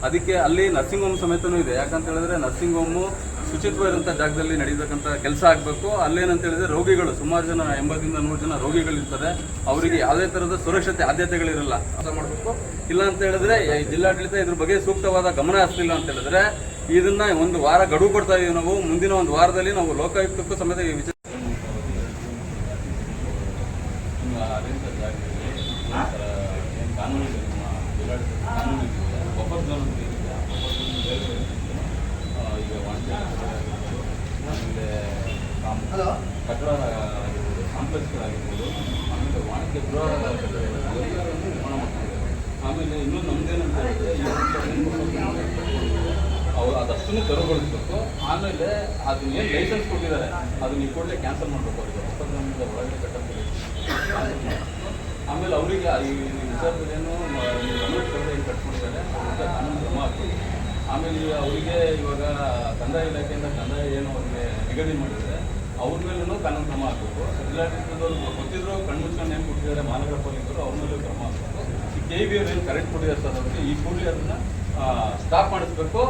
ಅದಕ್ಕೆ ಅಲ್ಲಿ nursing home ಸಮೇತನೂ ಇದೆ. ಯಾಕಂತ ಹೇಳಿದ್ರೆ ನರ್ಸಿಂಗ್ ಹೋಮು ಶುಚಿತ್ವ ಇರೋಂಥ ಜಾಗದಲ್ಲಿ ನಡೀತಕ್ಕಂಥ ಕೆಲಸ ಆಗಬೇಕು. ಅಲ್ಲೇನಂತ ಹೇಳಿದ್ರೆ ರೋಗಿಗಳು ಸುಮಾರು ಜನ 80 ರಿಂದ 100 ಜನ ರೋಗಿಗಳಿರ್ತಾರೆ. ಅವರಿಗೆ ಯಾವುದೇ ಥರದ ಸುರಕ್ಷತೆ ಆದ್ಯತೆಗಳಿರಲ್ಲ. ಕೆಲಸ ಮಾಡಬೇಕು. ಇಲ್ಲ ಅಂತ ಹೇಳಿದ್ರೆ ಜಿಲ್ಲಾಡಳಿತ ಇದ್ರ ಬಗ್ಗೆ ಸೂಕ್ತವಾದ ಗಮನ ಹರಿಸಲಿಲ್ಲ ಅಂತ ಹೇಳಿದ್ರೆ ಇದನ್ನ ಒಂದು ವಾರ ಗಡುವು ಕೊಡ್ತಾ ಇದೀವಿ ನಾವು. ಮುಂದಿನ ಒಂದು ವಾರದಲ್ಲಿ ನಾವು ಲೋಕಾಯುಕ್ತಕ್ಕೂ ಸಮೇತ ಈ ವಿಚಾರ ಕಟ್ಟಡ ಕಾಂಪ್ಲೆಕ್ಸ್ಗಳಾಗಿರ್ಬೋದು, ಆಮೇಲೆ ವಾಣಿಜ್ಯ ಗೃಹ ನಿರ್ಮಾಣ ಮಾಡ್ತಾರೆ. ಆಮೇಲೆ ಇನ್ನೊಂದು ನಮ್ದೇನಂತ ಹೇಳಿದ್ರೆ ಅವರು ಅದಷ್ಟನ್ನು ತೆರವುಗೊಳಿಸಬೇಕು. ಆಮೇಲೆ ಅದನ್ನ ಏನು ಲೈಸೆನ್ಸ್ ಕೊಟ್ಟಿದ್ದಾರೆ ಅದನ್ನ ಈ ಕೂಡಲೇ ಕ್ಯಾನ್ಸಲ್ ಮಾಡಬೇಕು. ಅವರಿಗೆ 20 ಒಳಗಡೆ ಕಟ್ಟಬೇಕು. ಆಮೇಲೆ ಅವರಿಗೆ ಈ ವಿಚಾರದಲ್ಲಿ ಏನು ಏನು ಕಟ್ಕೊಂಡಿದ್ದಾರೆ ಅದಕ್ಕೆ ಕಾನೂನು ಕ್ರಮ ಆಗ್ತದೆ. ಆಮೇಲೆ ಅವರಿಗೆ ಇವಾಗ ಕಂದಾಯ ಇಲಾಖೆಯಿಂದ ಕಂದಾಯ ಏನು ಅವರಿಗೆ ನಿಗದಿ ಮಾಡಿದರೆ ಅವ್ರ ಮೇಲೂ ಕಾನೂನು ಕ್ರಮ ಆಗಬೇಕು. ಜಿಲ್ಲಾಡಳಿತದವರು ಗೊತ್ತಿದ್ರು ಕಣ್ಮುಚ್ಕೊಂಡು ಏನು ಕೊಟ್ಟಿದ್ದಾರೆ ಮಹಾನಗರ ಪಾಲಿಕರು ಅವ್ರ ಮೇಲೂ ಕ್ರಮ ಆಗಬೇಕು. ಈ KBR ಏನು ಕರೆಕ್ಟ್ ಕೊಟ್ಟಿದ್ದಾರೆ ಸರ್ ಅವರಿಗೆ ಈ ಕೂಡಲೇ ಅದನ್ನು ಸ್ಟಾಪ್ ಮಾಡಿಸ್ಬೇಕು.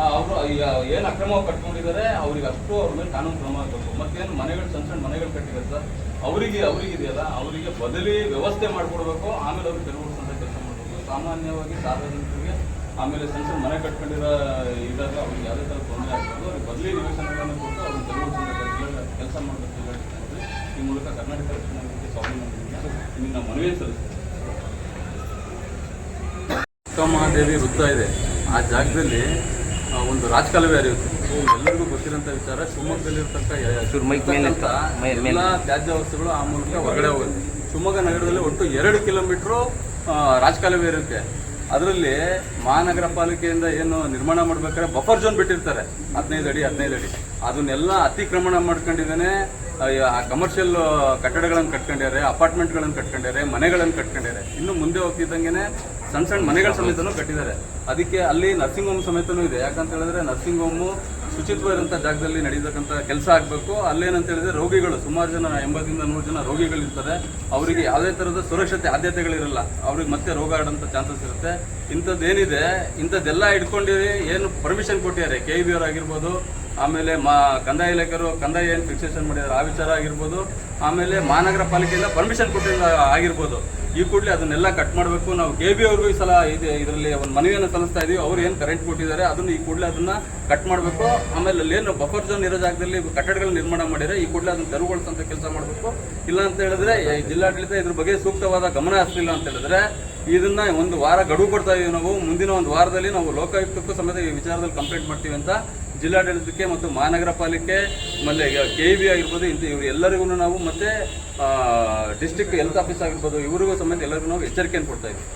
ಅವರು ಈಗ ಏನು ಅಕ್ರಮವಾಗಿ ಕಟ್ಕೊಂಡಿದ್ದಾರೆ ಅವ್ರಿಗೆ ಅಷ್ಟು ಅವ್ರ ಮೇಲೆ ಕಾನೂನು ಕ್ರಮ ಆಗಬೇಕು. ಮತ್ತೇನು ಮನೆಗಳು ಸಣ್ಣ ಸಣ್ಣ ಮನೆಗಳು ಕಟ್ಟಿದ್ದಾರೆ ಸರ್ ಅವರಿಗಿದೆಯಲ್ಲ ಅವರಿಗೆ ಬದಲಿ ವ್ಯವಸ್ಥೆ ಮಾಡಿಕೊಡ್ಬೇಕು. ಆಮೇಲೆ ಅವ್ರಿಗೆ ತೆರವುಗೊಳಿಸುವಂಥ ಕೆಲಸ ಮಾಡಬೇಕು. ಸಾಮಾನ್ಯವಾಗಿ ಸಾರ್ವಜನಿಕರಿಗೆ ಆಮೇಲೆ ಸಣ್ಣ ಸಣ್ಣ ಮನೆ ಕಟ್ಕೊಂಡಿರೋ ಇದಾಗ ಅವ್ರಿಗೆ ಯಾವುದೇ ಥರ ತೊಂದರೆ ಆಗ್ಬೋದು. ಅವ್ರಿಗೆ ಬದಲಿ ನಿವೇಶನಗಳನ್ನು ಕೊಟ್ಟು ಅವ್ರಿಗೆ ತೆರವುಗೊಳಿಸುವಂಥ ಕೆಲಸ ಮಾಡಬೇಕು. ಈ ಮೂಲಕ ಕರ್ನಾಟಕ ರಕ್ಷಣಾ ವೇದಿಕೆ ಸ್ವಾಮಿ ನಾವು ಮನವಿ ಸಲ್ಲಿಸ್ತೀವಿ. ಮಹಾದೇವಿ ವೃತ್ತ ಇದೆ. ಆ ಜಾಗದಲ್ಲಿ ಒಂದು ರಾಜಕಾಲುವೆ ಹರಿಯುತ್ತೆ. ಎಲ್ಲರಿಗೂ ಗೊತ್ತಿರೋಂಥ ವಿಚಾರ. ಶಿವಮೊಗ್ಗದಲ್ಲಿರ್ತಕ್ಕ ಎಲ್ಲ ತ್ಯಾಜ್ಯ ವಸ್ತುಗಳು ಆ ಮೂಲಕ ಹೊರಗಡೆ ಹೋಗುತ್ತೆ. ಶಿವಮೊಗ್ಗ ನಗರದಲ್ಲಿ ಒಟ್ಟು 2 ಕಿಲೋಮೀಟ್ರು ರಾಜಕಾಲುವೆ ಇರುತ್ತೆ. ಅದರಲ್ಲಿ ಮಹಾನಗರ ಪಾಲಿಕೆಯಿಂದ ಏನು ನಿರ್ಮಾಣ ಮಾಡ್ಬೇಕಾದ್ರೆ ಬಫರ್ ಝೋನ್ ಬಿಟ್ಟಿರ್ತಾರೆ 15 ಅಡಿ ಅದನ್ನೆಲ್ಲ ಅತಿಕ್ರಮಣ ಮಾಡ್ಕೊಂಡಿದ್ದಾನೆ. ಕಮರ್ಷಿಯಲ್ ಕಟ್ಟಡಗಳನ್ನು ಕಟ್ಕೊಂಡಿದ್ದಾರೆ, ಅಪಾರ್ಟ್ಮೆಂಟ್ಗಳನ್ನು ಕಟ್ಕೊಂಡಿದ್ದಾರೆ, ಮನೆಗಳನ್ನು ಕಟ್ಕೊಂಡಿದ್ದಾರೆ. ಇನ್ನು ಮುಂದೆ ಹೋಗ್ತಿದ್ದಂಗೆ ಸಣ್ಣ ಸಣ್ಣ ಮನೆಗಳ ಸಮೇತನೂ ಕಟ್ಟಿದ್ದಾರೆ. ಅದಕ್ಕೆ ಅಲ್ಲಿ ನರ್ಸಿಂಗ್ ಹೋಮ್ ಸಮೇತನೂ ಇದೆ. ಯಾಕಂತ ಹೇಳಿದ್ರೆ ನರ್ಸಿಂಗ್ ಹೋಮು ಶುಚಿತ್ವ ಇರೋಂಥ ಜಾಗದಲ್ಲಿ ನಡೀತಕ್ಕಂಥ ಕೆಲಸ ಆಗಬೇಕು. ಅಲ್ಲೇನಂತ ಹೇಳಿದ್ರೆ ರೋಗಿಗಳು ಸುಮಾರು ಜನ 80 ರಿಂದ 100 ಜನ ರೋಗಿಗಳಿರ್ತಾರೆ. ಅವರಿಗೆ ಯಾವುದೇ ಥರದ ಸುರಕ್ಷತೆ ಆದ್ಯತೆಗಳಿರಲ್ಲ. ಅವ್ರಿಗೆ ಮತ್ತೆ ರೋಗ ಹರಡೋಂಥ ಚಾನ್ಸಸ್ ಇರುತ್ತೆ. ಇಂಥದ್ದೇನಿದೆ ಇಂಥದ್ದೆಲ್ಲ ಇಟ್ಕೊಂಡಿರಿ ಏನು ಪರ್ಮಿಷನ್ ಕೊಟ್ಟಿದ್ದಾರೆ KBR ಆಗಿರ್ಬೋದು, ಆಮೇಲೆ ಕಂದಾಯ ಇಲಾಖೆಯವರು ಕಂದಾಯ ಏನು ಫಿಕ್ಸೇಷನ್ ಮಾಡಿದ್ದಾರೆ ಆ ವಿಚಾರ ಆಗಿರ್ಬೋದು, ಆಮೇಲೆ ಮಹಾನಗರ ಪಾಲಿಕೆಯಿಂದ ಪರ್ಮಿಷನ್ ಕೊಟ್ಟಿಲ್ಲ ಆಗಿರ್ಬೋದು. ಈ ಕೂಡಲೇ ಅದನ್ನೆಲ್ಲ ಕಟ್ ಮಾಡಬೇಕು. ನಾವು KBR ಅವ್ರಿಗೂ ಈ ಸಲ ಇದರಲ್ಲಿ ಒಂದು ಮನವಿಯನ್ನು ಸಲ್ಲಿಸ್ತಾ ಇದೀವಿ. ಅವ್ರು ಏನು ಕರೆಂಟ್ ಕೊಟ್ಟಿದ್ದಾರೆ ಅದನ್ನು ಈ ಕೂಡಲೇ ಅದನ್ನ ಕಟ್ ಮಾಡಬೇಕು. ಆಮೇಲೆ ಅಲ್ಲೇನು ಬಫರ್ ಝೋನ್ ಇರೋ ಜಾಗದಲ್ಲಿ ಕಟ್ಟಡಗಳು ನಿರ್ಮಾಣ ಮಾಡಿದರೆ ಈ ಕೂಡಲೇ ಅದನ್ನು ತೆರವುಗೊಳಿಸುವಂಥ ಕೆಲಸ ಮಾಡಬೇಕು. ಇಲ್ಲ ಅಂತ ಹೇಳಿದ್ರೆ ಜಿಲ್ಲಾಡಳಿತ ಇದ್ರ ಬಗ್ಗೆ ಸೂಕ್ತವಾದ ಗಮನ ಹರಿಸಲಿಲ್ಲ ಅಂತ ಹೇಳಿದ್ರೆ ಇದನ್ನ ಒಂದು ವಾರ ಗಡುವು ಕೊಡ್ತಾ ಇದೀವಿ ನಾವು. ಮುಂದಿನ ಒಂದು ವಾರದಲ್ಲಿ ನಾವು ಲೋಕಾಯುಕ್ತಕ್ಕೂ ಸಮೇತ ಈ ವಿಚಾರದಲ್ಲಿ ಕಂಪ್ಲೇಂಟ್ ಮಾಡ್ತೀವಿ ಅಂತ ಜಿಲ್ಲಾಡಳಿತಕ್ಕೆ ಮತ್ತು ಮಹಾನಗರ ಪಾಲಿಕೆ ಆಮೇಲೆ KBR ಆಗಿರ್ಬೋದು ಇವರು ಎಲ್ಲರಿಗೂ ನಾವು ಮತ್ತೆ ಡಿಸ್ಟ್ರಿಕ್ಟ್ ಹೆಲ್ತ್ ಆಫೀಸ್ ಆಗಿರ್ಬೋದು ಇವರಿಗೂ ಸಮೇತ ಎಲ್ಲರಿಗೂ ನಾವು ಎಚ್ಚರಿಕೆಯನ್ನು ಕೊಡ್ತಾ ಇದ್ದೀವಿ.